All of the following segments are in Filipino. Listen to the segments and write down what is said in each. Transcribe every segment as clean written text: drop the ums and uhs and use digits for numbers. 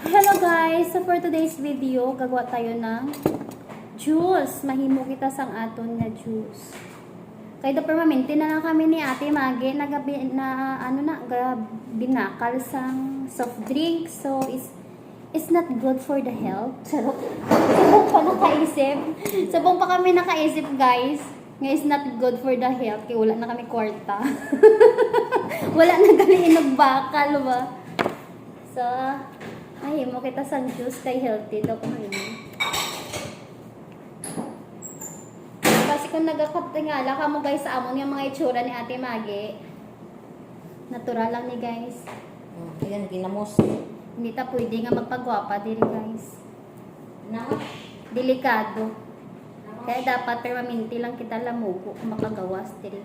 Hello guys! So for today's video, gagawa tayo ng juice. Mahimo kita sang aton na juice. Kaya do permanente na lang kami ni Ate Magi binakal sang soft drink. So it's not good for the health. Sabong pa nakaisip. Sabong pa kami nakaisip guys. Nga is not good for the health. Kaya wala na kami kwarta. Wala na gali inagbakal ba? So, ay, mo kita sang juice kay healthy daw kumain. Kasi kung nagakatingala ka mo guys sa amon yung mga itsura ni Ate Magi, natural lang ni guys. Ayan, ginamos. Hindi ta pwede nga magpagwapa diri guys. Na? Delikado. Kaya dapat permanente lang kita lamugo kung makagawas diri.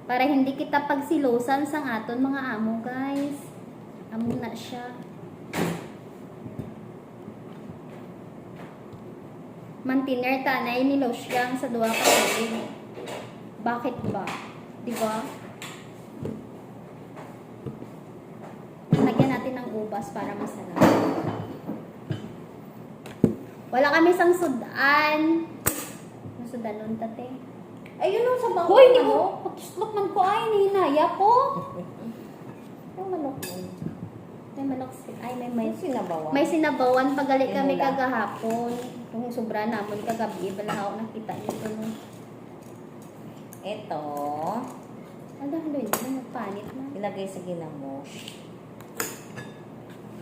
Para hindi kita pagsilosan sang aton mga amo guys. Amo na siya. Mantiner tanay ni losyang sa duwa ka tubig. Bakit ba? Di ba? Lagyan natin ng ubas para masarap. Wala kami sang sudan. Ano sudan nun, tate? Ayun o, sa bangko. Hoy, hindi ko. Pag-slok man ko ay, hinaya ko. Yung manok mo. May manok. Ay, may sinabawan. May sinabawan. Pagali kami Inula. kagahapon. Kung sobra namon kagabi. Balahaw nakita nito no. Ito, Halo yun. Nagpanit na. ilagay sa ginamos.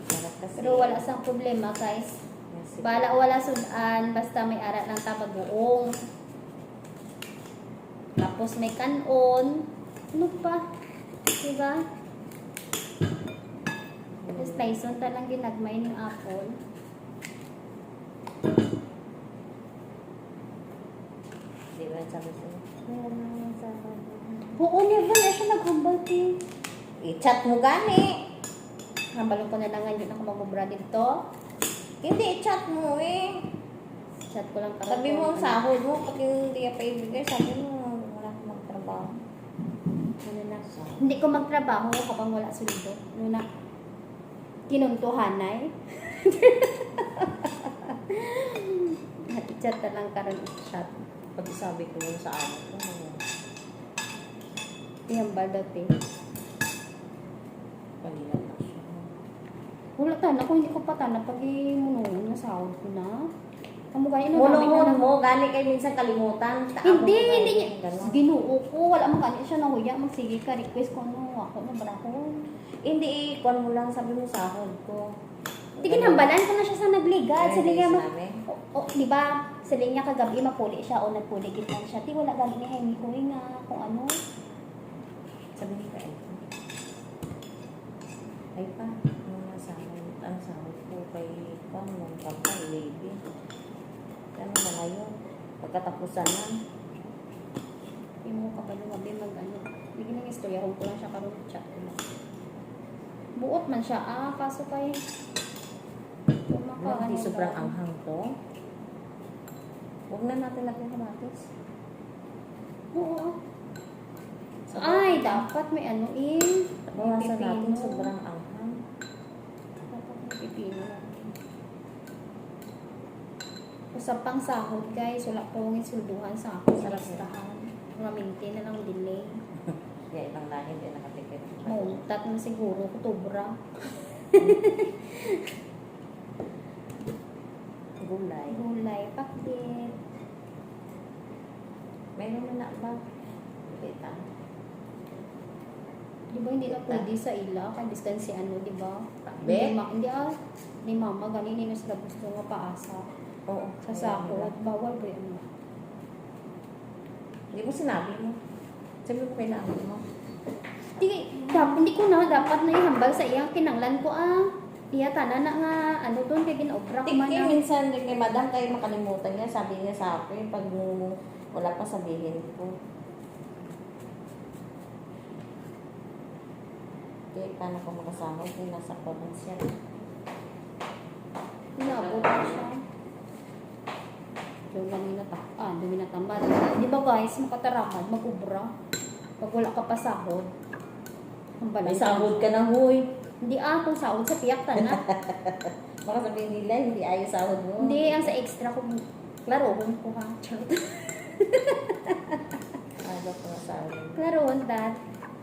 Sarap kasi. Pero wala sang problema guys. Yes, Bala wala sudan. Basta may arat ng tabagoong. Tapos may kanon. Ano pa? Diba? Tapos Tyson talang ginagmay ng apple. Di ba sabi sa'yo? Oo, never na siya naghambal ti. I-chat mo gani. Hambalon ko na lang ngayon ako magubra dito. Hindi, i-chat mo eh. Chat ko lang para Sabi mo ang sahod mo, pag hindi ka pa ibigay, sabi mo, wala akong magtrabaho. Ano na. Hindi ko magtrabaho kapag wala sweldo. Ano na. Kinuntuhanay. I-chat na lang karon i-chat. Pag sabi ko yun sa anak ko, Ihambal daw ti. kanina na siya. Wala tana ko hindi ko pa tana pag imunungon na sahod ko na. Kamu gani na Munungon mo, gani kayo minsan kalimutan. Hindi, hindi niya. Ganon. Ginuo ko. Wala mo gani siya nahuya. Magsige ka. Request ko no. Ako na ba ako? Hindi, ikon mo lang, sabi mo sahod ko. Hindi ginambalan ko na siya sa nagligad. Sa linya mo. sinabi. Di ba? Sa linya kagabi mapuli siya o nagpuli kita siya. Di wala gani ni Jaime ko nga kung ano. Sabi ni ka, ay pa, ang sahod ko kay pa, nung kapal, lady. Ano na ngayon? Pagkatapusan na. Hindi mo kapalo gabi mag ano. Bigyan ng istorya ko lang siya karon chat ko lang. Buot man siya. Kaso kay Hindi sobrang anghang to. Huwag na natin lagyan kamatis. Oo. Ay, dapat may ano Bawasan natin pipino. sobrang anghang. Dapat may pipino natin. Usap pang sahod guys, wala po akong isulduhan sa ako sa rastahan. Maminti na lang delay. Kaya ibang lahi din nakatikit. Mauntat na siguro, kutubra. Gulay. Gulay, pakit. Mayroon na ba? Kita. Di ba hindi na pwede sa ila? Kandis kan si ano, di ba? Be? Ni mama, ganinin na sila gusto nga paasa. Oo. Sa sako, bawal ba yan? Hindi mo sinabi mo. Sabi mo kailangan mo. Hindi ko na dapat na ihambal sa iyang kinanglan ko Iya tanan na nga ano doon kay ginobra ko man. Minsan kay madam kayo makalimutan niya. Sabi niya sa akin, pag wala pa sabihin ko. Okay, paano ko makasama kung nasa provincial? Inabot ko siya. Yung lang dumi na tambal. Di ba guys, makataramad, mag-ubra. Pag wala ka pa sahod, ang May sahod ka na, huy. Hindi kung sahod sa piyak na. Baka sabihin nila, hindi ayos sahod mo. Hindi, ang sa extra ko, klarohon ko ha. Charot. Ayaw ko na sahod. Klarohon dat.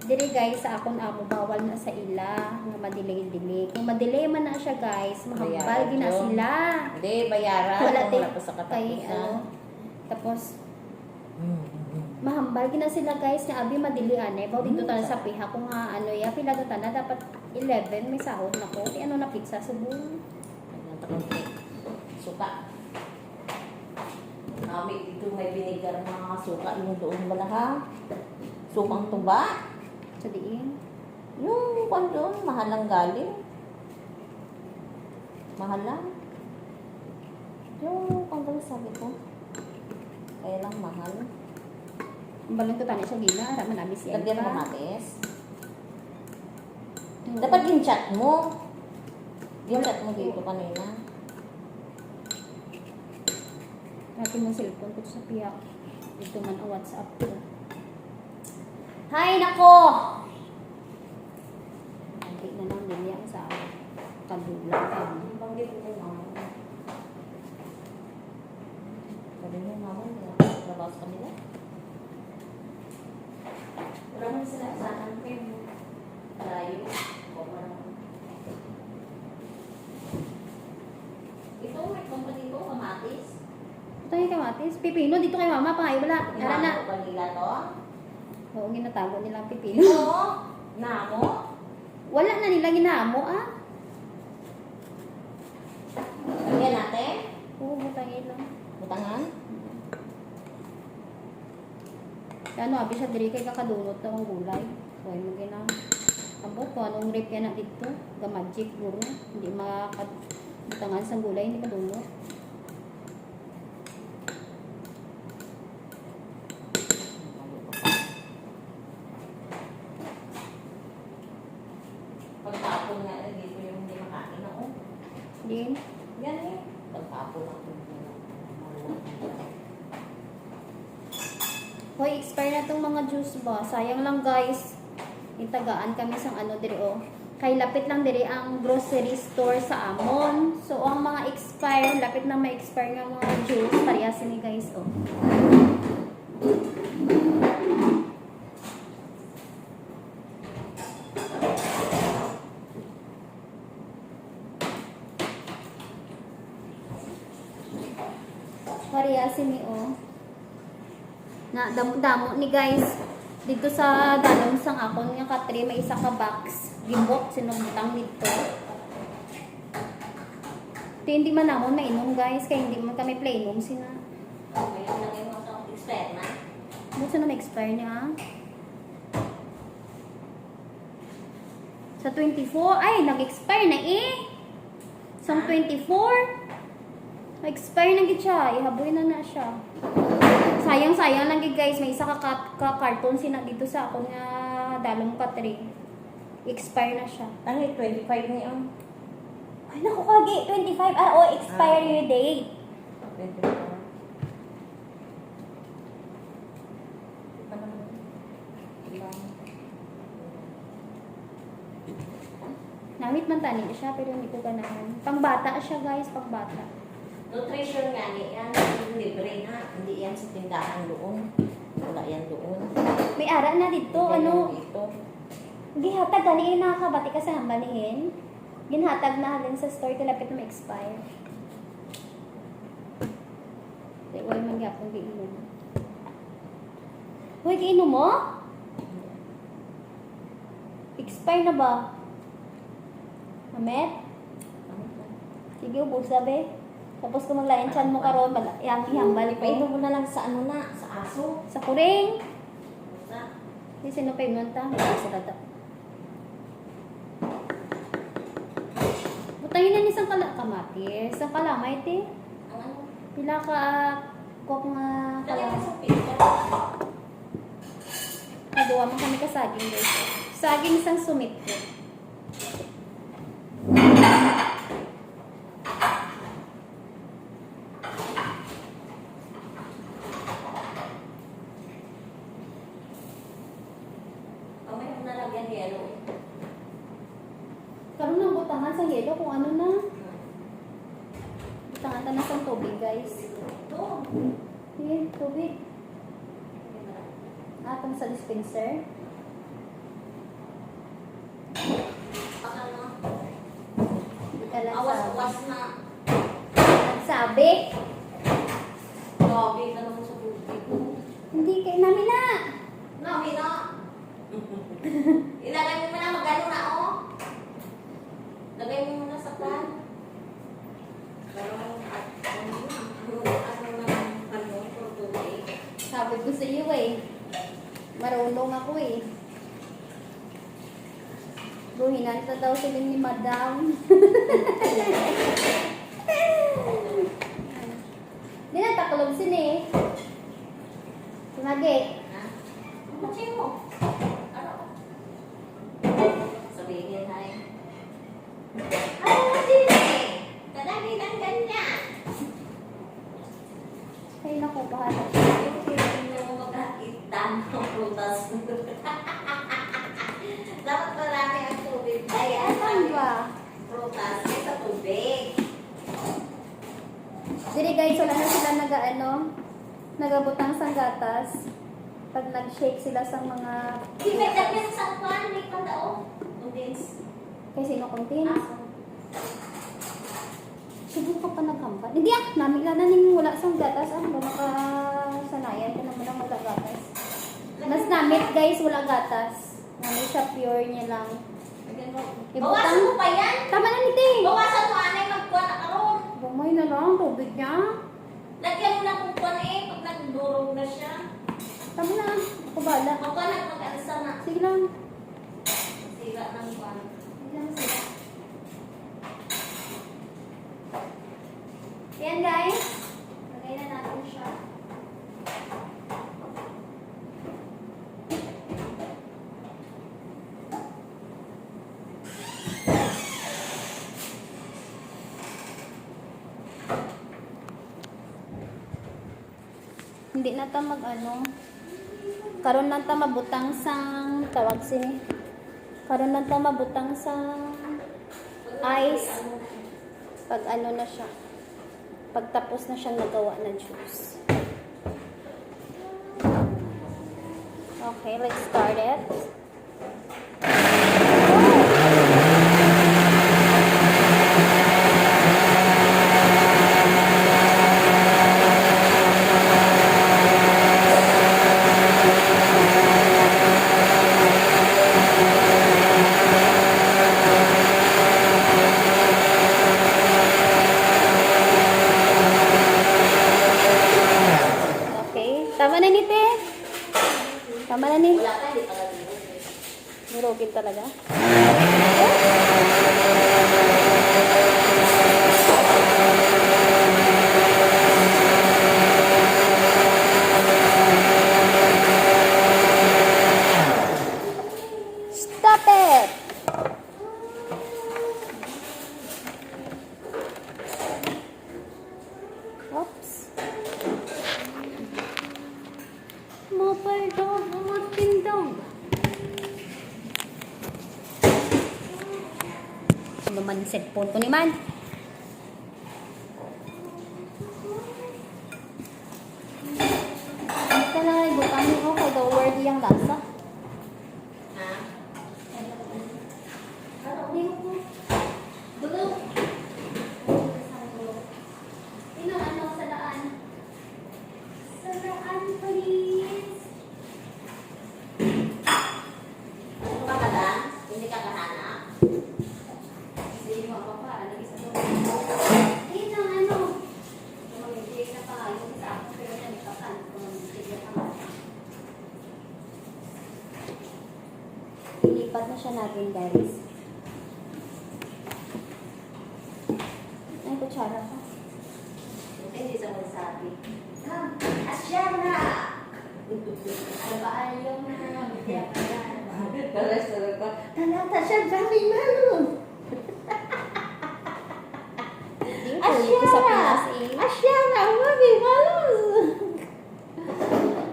Diri guys, sa akon amo, bawal na sa ila, nga madelay-delay. Kung madelay man na siya guys, mahambal Bayaran din na yun. sila. Hindi, bayaran. Wala Kung din. wala pa sa Kay, katapusan. tapos, mahambal gina sila guys na abi madilian eh. Baw dito tayo sa piha kung nga ano ya pila ta na dapat 11 may sahod na ko. Di ano na pizza subong. Suka. Kami dito may binigar ng mga suka. Yung doon balaha. Sukang tuba. Sa diin. Yung kwan doon, mahalang galing. Mahalang. Yung kwan doon sabi ko. Kaya lang mahal. Balon ko tani sa gina, ara man abi siya. Lagyan mo matis. Dapat yung chat mo. Yung chat mo dito kanina. Natin mong cellphone ko sa piyak. Dito man ang WhatsApp ko. Hay nako. Hindi na lang din yan sa kabula ka. Banggit mo yung mama. Sabi niyo mama, labas kanila. Wala man sila sa akin. Layo. Ito, may company ko, kamatis. Ito yung kamatis. Pipino, dito kay mama. Pangay wala. Ara na. Inamo pa nila to? Oo, ginatago nilang pipino. Oo. Namo? Wala na nila ginamo ah. Lagyan natin. Oo, butangin lang. Butangan. Ano, abi siya diri kay kakadunot na ang gulay. So, ay mo gina. Ambot ko, anong rip yan na dito? The magic guro. Hindi makabutangan sa gulay, hindi kadunot. Pagtapon nga na dito yung hindi makain na oh. Din. Yan eh. Pagtapon ako. Hoy, expire na tong mga juice ba? Sayang lang guys. Itagaan kami sa ano diri oh. Kay lapit lang diri ang grocery store sa Amon. So ang mga expire, lapit na ma-expire nga mga juice. Parehas ni guys oh. Parehas ni oh. Na damo-damo ni guys dito sa dalong sang akon nga katri may isa ka box gimbok sinumtang dito. Ito hindi man namon mainom guys kaya hindi man kami plainom sina. Ngayon lang yung mga expert na. Buso na ma-expire niya ah. Sa 24 ay nag-expire na eh. Sa 24 nag-expire na gid siya, ihaboy na siya. Sayang lang gid guys, may isa ka carton sina dito sa akong nga dalong katri. Expire na siya. Tangi, 25 niya ang. Ay naku kagi, 25 expiry date. 25. Namit man tani siya pero hindi ko ganahan. Pangbata siya guys, pangbata. Nutrition nga ni yan, libre na. Hindi yan sa tindahan doon. Wala yan doon. May ara na dito, Yan ano, yung dito. gihatag gani nakakabati ka sa hambalihin. Ginhatag na halin sa store kalapit na ma-expire. Di wala man gyapon giinom. Hoy, giinom mo? Expire na ba? Amet? Sige, ubos sabi. Tapos kung maglayan chan mo karon, yang ihambal ko. Painom mo na lang sa ano na, sa aso. Sa kuring. Sa Di sino pa yun ta? Sa tata. Butangin na ni sang kamatis. Sang kalamay te. ang ano? Pila ka kok nga Lagyan mo kalamay. sa pizza. Nagawa man kami ka saging guys. Saging sang sumit ko. Mamaya mo na lagyan yellow. guys. Ayan, tubig. Atong sa dispenser. Hindi ka lang Awas-awas na. nagsabi. Grabe ka naman sa tubig. Hindi kayo namin na. Grabe na. Ilagay mo na magano na, oh. Lagay mo muna sa pan. Pero, ano, for tubig. Sabi ko sa iyo eh. Marunong ako eh. Buhinan ta daw sila ni Madam. Hindi na taklog sila eh. Sumagi. Ha? Ano mo? Ano? Sabihin, hay. Ano din eh? Talagi lang ganyan. Ay naku, bahala. Hindi mo magkakita ng prutas. Dapat marami ang tubig. Ayan, Ano ba? prutas sa tubig. Dili guys, wala na sila nagabutang sang gatas. Pag nag-shake sila sa mga Di ba dapin sa pan? May pandao? Condense. kay sino contains. Subukan pa nagkampan. Hindi namin na ning wala sang gatas. Ba makasanayan ka naman ang wala gatas. Mas namit guys, wala gatas. Namit siya pure niya lang. Bawasan mo pa yan? Tama na nito eh. Bawasan mo anay magkuha na karon. Bumay na lang, tubig niya. Lagyan mo na kung kuha na eh. Pag nagdurog na siya. Tama na, ako bala. Magkuha na mag-alisa na. Sige lang. Sira ng kuha. Sige lang, sige. Ayan guys. Lagay na natin siya. Hindi na ta karon na ta mabutang sang tawag sini. Karon na ta mabutang sang ice pag ano na siya. Pag tapos na siyang nagawa ng juice. Okay, let's start it. Okay, tama na ni te. Tama na ni. Wala ka, hindi pala dito. Nirogin talaga. Stop it! Oops. Mapaldog, matindog. Ano man yung cellphone ko ni man? Ito na, ibutangin ko kay the word yung lasa. Ha? Dulo. Ino, ano, sa daan? Sa daan, please. Ano ka ka lang? Hindi ka kahanap? Sige mo, papa, ano isa doon? Ino, ano? Hindi na pa, yung isa ako, pero nagpakan. Sige pa. Ilipat na siya natin, guys. Ay, kutsara pa. Hindi sa magsabi. Asya na! Ano ba, ayaw na kaya pa yan. Sabi ko, talata siya, dami malo! Hindi ko ulit ko sa Pinas eh. Asya na! Mami, malo!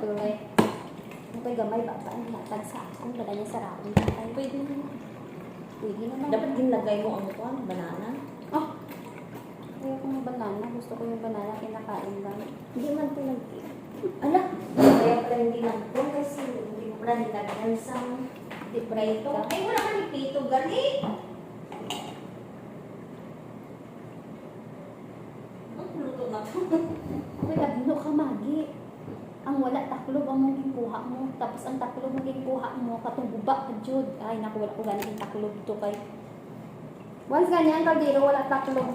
Tuloy. Ano ba yung gamay ba? Paano natag sa akin? Bala niya sa raon. Pwede naman. Pwede naman. Dapat ginlagay mo ano ko, banana. Oh! Ayaw ko ng banana. Gusto Gusto ko yung banana kinakain lang. Hindi man ito nag Ala, Kaya pala hindi lang po kasi hindi mo pala nilagyan sa di break prito. ka. Ay, wala ka ni Pito, gali. Ang luto na to. Uy, abno ka, Magi. Ang wala taklob ang mong kuha mo. Tapos ang taklob mong kuha mo, katong guba ka, Jud. Ay, naku, wala ko ganit yung taklob to kay. Once ganyan, kaldero, wala taklob.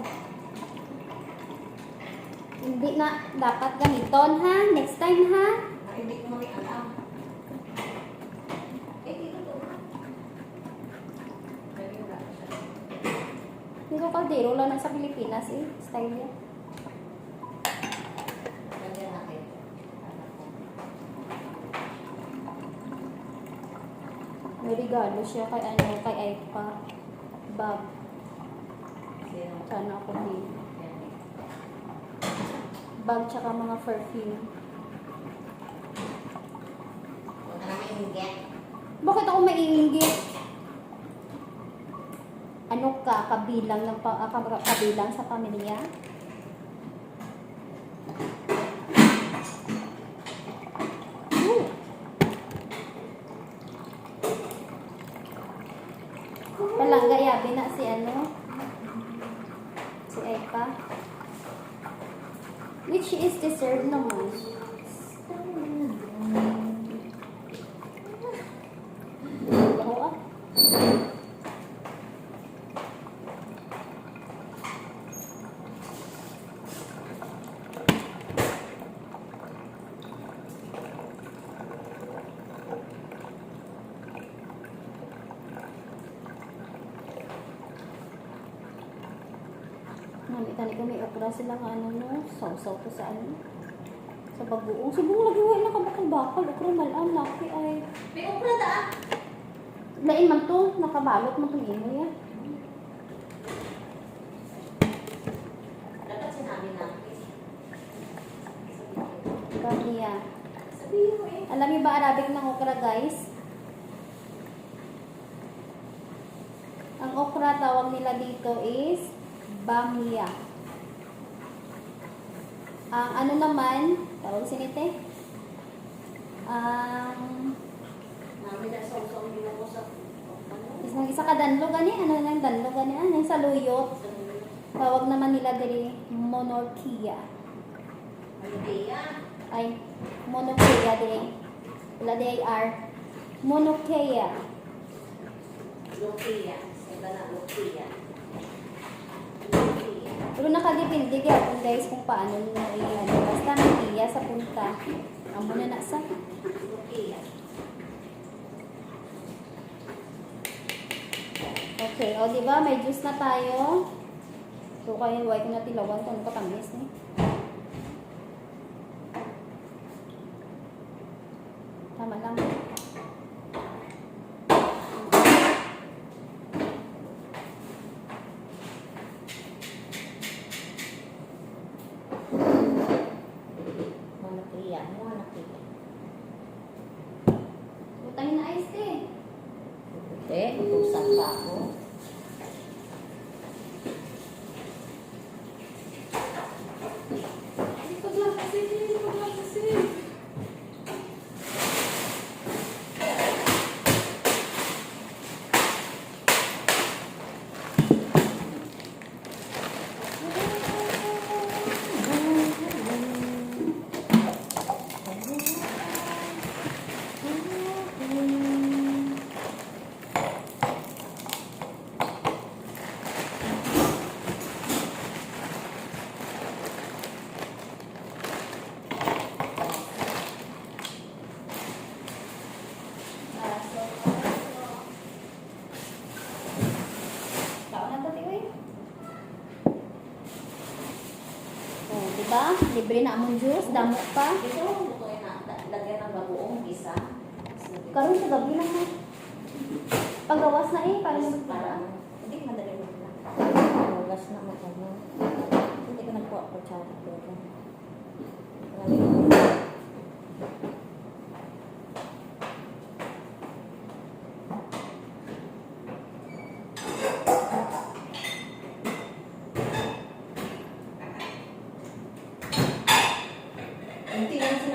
Hindi na dapat ganiton, ha? Next time, ha? Ay, hindi ko mali alam. Eh, dito to. Ay, wala siya. Pero kaldero lang na sa Pilipinas, eh. Style niya. Lagyan natin. May regalo siya kay ano, kay Aipa. Bag. Sino? Sana ako din. Yan eh. Bag tsaka mga perfume. Huwag ka namin hingget. Bakit ako maiinggit? Ano ka, kabilang ng kabilang sa pamilya? Ooh. Palangga yabi na si ano? Si Aipa. Which is deserved naman. Baho ah. Tani ko may okra sila nga ano no, sausaw ko sa ano. Sa bagoong. Siguro lagi wala na kabakal-bakal. Okra malam, laki ay. May upra daan. Lain man to, nakabalot man itong imo ya. Dapat sinabi natin. Kaya. Sabihin mo eh. Alam niyo ba Arabic ng okra guys? Ang okra tawag nila dito is bamia. Ang ano naman, tawag sinite? Ang Namin na sausaw nila ko sa isang isa ka danlo gani, ano nang danlo gani, ano sa luyot. Tawag naman nila diri monorkia. idea. Ay, monokia diri. Wala di R. Monokia. Lukia. Sanda na Lukia. Pero nakadepende gyapon guys kung paano nyo i-ano. Basta may iya sa punta. Amo na nasa. Lukia. Okay, o di ba may juice na tayo. So kaya huwag ko na tilawan kung katamis ni. Tama lang. Monokia. Monokia. Butangin na ice tea. Utusan pa ako. Likod lang kasi, likod lang kasi. Diba? Libre na among juice, damo pa. Ito, lutuin na. Lagyan ng bagoong isa. Karon sa gabi lang ha. Pagawas na eh, para Para, mag hindi madali mo na. Wagas na magano. Hindi ko nagkuha ko tsara. Pero,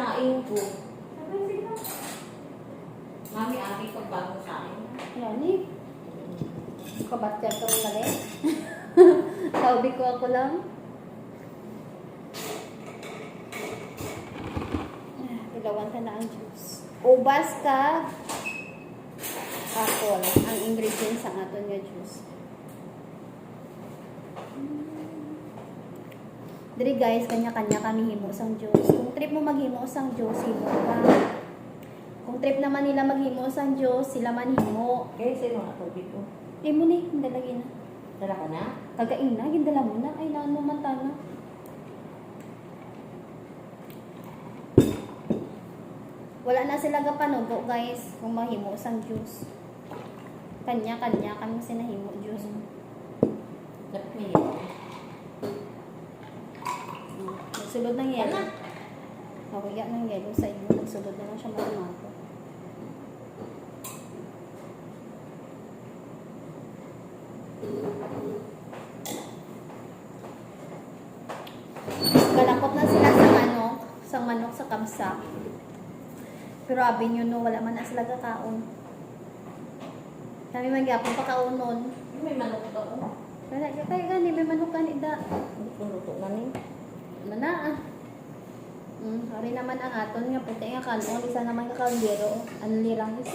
kinain ko. Mami, abi pagbago sa akin. Yan eh. Kabatya ko lagi. Taubi ko ako lang. Ilawan ka na ang juice. Ubas ka. Apple. Ang ingredients sa aton nga juice. Diri guys, kanya-kanya kami himo sang juice. Kung trip mo maghimo sang juice, himo ka. Kung trip naman nila maghimo sang juice, sila man himo. Kaya sa'yo mga tubig ko. Mo ni, hindalagi na. Dala ka na? Kagain na, gindala mo na. Ay, naan mo man tana. Wala na sila gapanugo guys, kung mahimo sang juice. Kanya-kanya kami sinahimo juice. Dapat may yun. Nagsulod ng yelo. Ano? Nakuya ng yelo sa inyo. Nagsulod na lang siya malumato. Galakot na sila sa manok sa kamsa. Pero abi nyo no, wala man na sila kakaon. Kami magyapon pa kaunon. May manok to. Wala kaya gani, may manok kanida. Hindi ko luto na ni. Ano na ah. Hari naman ang aton nga puti nga kanon, isa naman ka kaldero. Ano lirang is.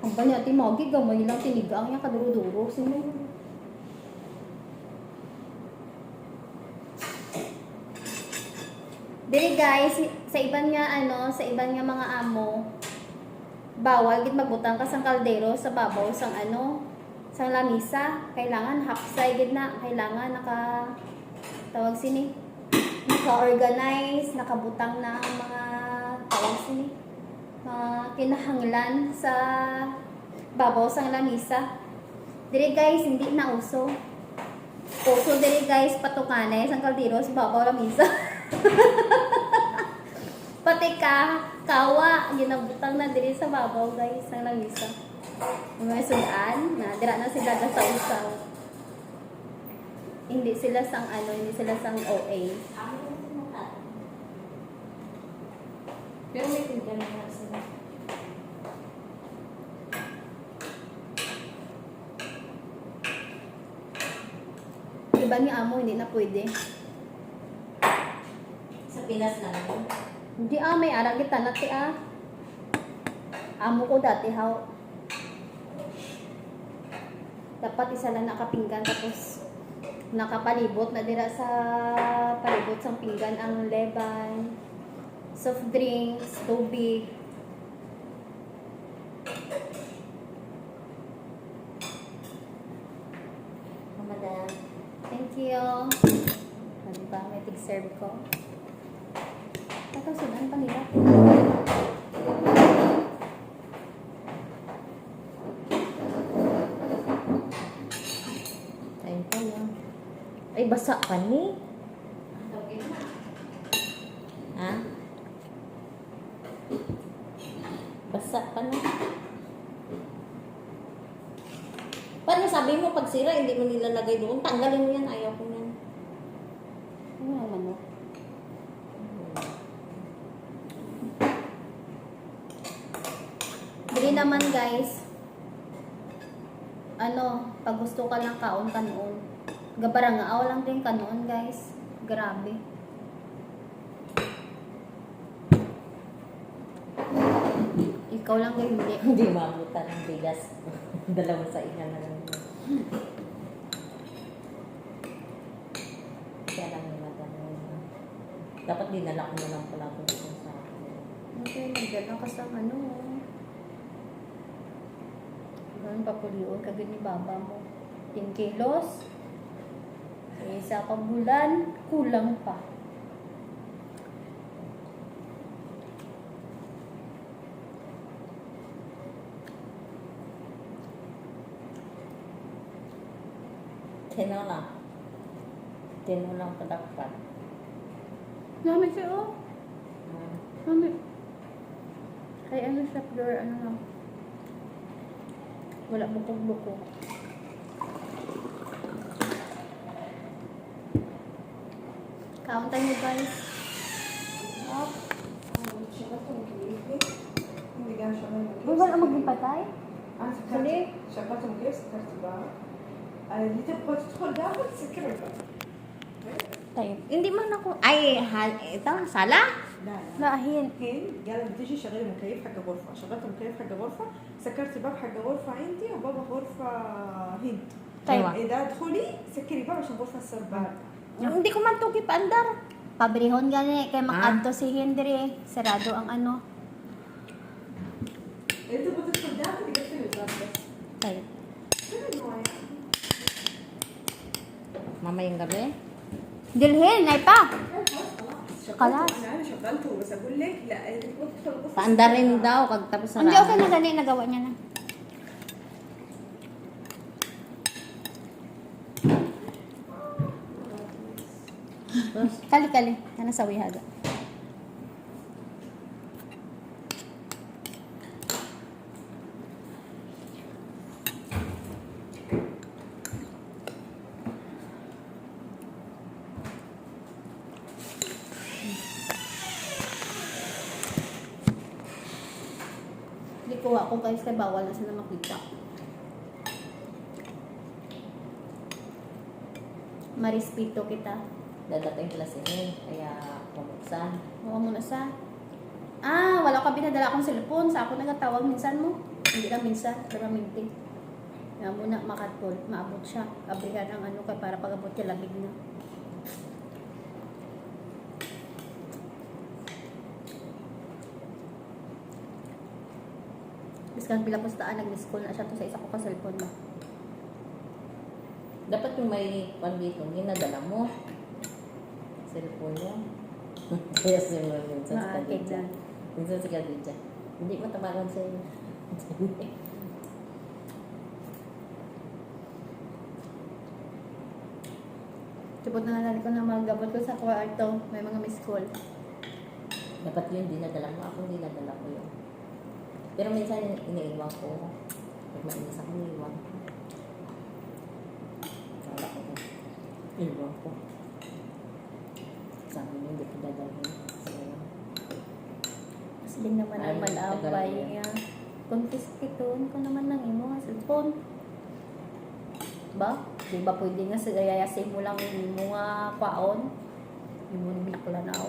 Ang banya ti mogi gamay lang tinigang niya kaduro-duro sino. Dili guys, sa iban nga sa iban nga mga amo, bawal gid magbutang ka sang kaldero sa babaw sang sang lamisa. Kailangan hapsay gid na, kailangan tawag sini, naka-organize, nakabutang na ang mga tawag sini, mga kinahanglan sa babaw sang lamisa. Dili guys, hindi na uso. Uso dili guys, patukanay sang kaldero sa babaw lamisa. Pati kawa, ginabutang na diri sa babaw guys, ang lamisa. Mga sudan, na dira na sila sa usaw. Hindi sila sang OA. Pero may tinta na nga sila. Iba ni amo, hindi na pwede. Sa Pinas lang yun. Hindi may arang kita nati Amo ko dati dapat isa lang nakapinggan tapos nakapalibot na dira sa palibot sang pinggan ang leban, soft drinks, tubig. Madam. Thank you. Diba, may tig-serve ko. Ito, sudan pa nila. Ayun pa lang. Ay, basa ka ni. Ha? Basa ka na. Paano sabi mo pag sira, hindi mo nilalagay doon? Tanggalin mo yan, ayaw ko yan. Ano naman mo? Dili naman guys, pag gusto ka lang kaon. Gabarangaaw lang din kanon guys. Grabe. Ikaw lang kayo hindi. Hindi mabutan ng bigas. Dalawa sa ina na lang. Kaya lang yung madam. Dapat dinala ko na lang pala kung ito sa akin. Okay, nagdala ka sa Ganun papuliwan ka ni baba mo. 10 kilos. Isa ka bulan, kulang pa. Tino lang padapat. Nami siya Nami. Ay siya, pure lang. Wala bukog-bukog. Kauntan niyo guys. Up. يا شغال Uy, wala magpatay? انا ليه؟ شغلتهم كيف سكرت باب اللي تبغى تدخل داخل سكر الباب. Tayo. Hindi man ako, ay, ito, sala? لا Lahin. الحين قال لما تيجي شغلي المكيف حق غرفة، شغلت المكيف حق غرفة، سكرت الباب حق غرفة عندي وبابا غرفة هند. طيب. إذا ادخلي سكري الباب عشان غرفة تصير باردة. Hindi ko man tukip andar. Pabrihon gani kay makadto si Henry. Sarado ang ano. إذا تبغى تدخل داخل يقفل الباب بس. Tayo. كذا النوع يعني. Mamayang gabi. Dilhin, ay pa. خلاص خلاص. انا شغلته بس اقول لك لا اذا تبغى تدخل الغرفة Paandarin daw, kag tapos sa Hindi okay na gani nagawa niya na. Kali-kali. Ano sa wihaga. Hindi ko ako guys kay bawal na sila makita. Marispito kita. Dadating klase niya, kaya pumuksan. Huwag mo na sa... wala ka binadala akong cellphone. Sa ako nagatawag minsan mo. Hindi lang minsan. Pero minti. Kaya muna makatol. Maabot siya. Abrihan ang ano kay para pag-abot niya labig na. Biskan pila postaan nag-miss call na siya to sa isa ko ka cellphone ba. Dapat yung may pan dito, ginadala mo. Cellphone mo. Kaya sila minsan sa Maakit Kadidja. na. Minsan si Kadidja. Hindi matabagan sa'yo. Tipot na nalali ko na magabot ko sa kwarto. May mga miss call. Dapat yun, dinadala mo. Ako dinadala ko yun. Pero minsan iniiwan ko. Pag mainis ako, iniiwan ko. Kala ko. Iniiwan ko. Sabi niyo, hindi ko dadalhin. So, Kasi din naman ang Ay, malaway. tagal niya. Confiscaton ko naman ng imo nga cellphone. Ba? Di ba pwede nga sa yayasin mo lang yung imo nga kwaon? Yung mo ni nakulanaw.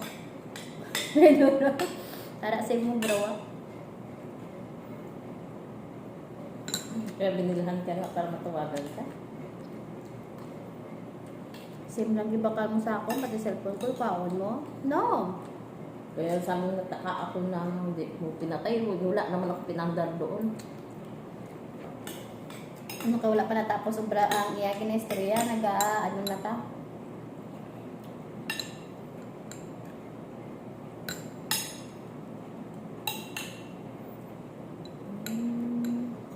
Tara sa imo bro ah. kaya binilhan ka nga para matawagan ka. Sim lang gibakal mo sa akon, pati cellphone ko, kwaon mo? No! Kaya sa amin nataka ako na hindi mo pinatay. Wala naman ako pinandar doon. Ano ka wala pa natapos sobra ang iyagi na istorya, ano na ta?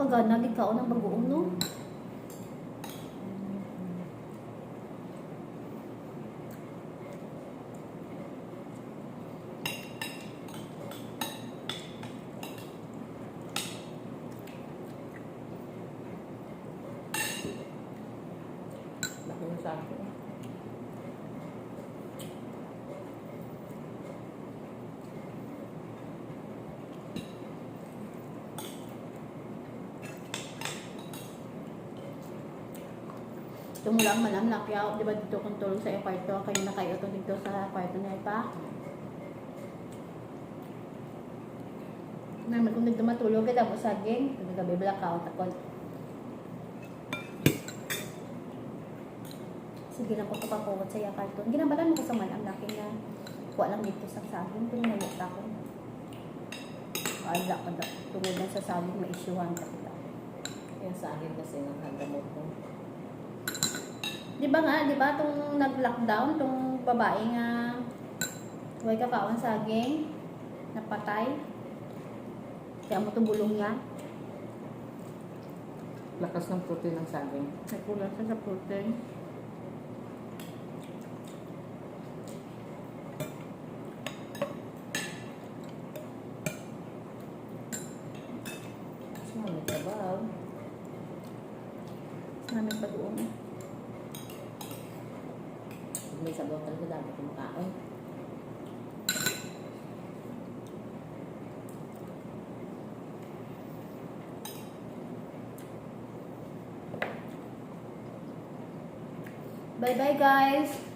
Kagana, di ka ng bagoong no? Laki mo sa akin. Tumulang man ang nakyaw, di ba dito kung tulong sa iyo kwarto, kayo na kayo to dito sa kwarto niya pa. Naman kung dito matulog, kita mo saging, nagabi blackout ako. Sige lang ko kapakukot sa iya kwarto. Ginabalan mo ko sa malang laki na kuha lang dito sa saging, kung nayot ako. Ala ka daw, tungod lang sa saging, ma-issuehan ka kita. Yung sa akin kasi nang handamot ko. Di ba nga, di ba, itong nag-lockdown, itong babae nga, huwag kakaon saging, napatay. Kaya mo itong bulong nga. Lakas ng protein ng saging. Nagkulang siya sa protein. Mas may trabaho. Sa namin pag-uong. May sabaw talaga dapat kumakain. Bye-bye guys.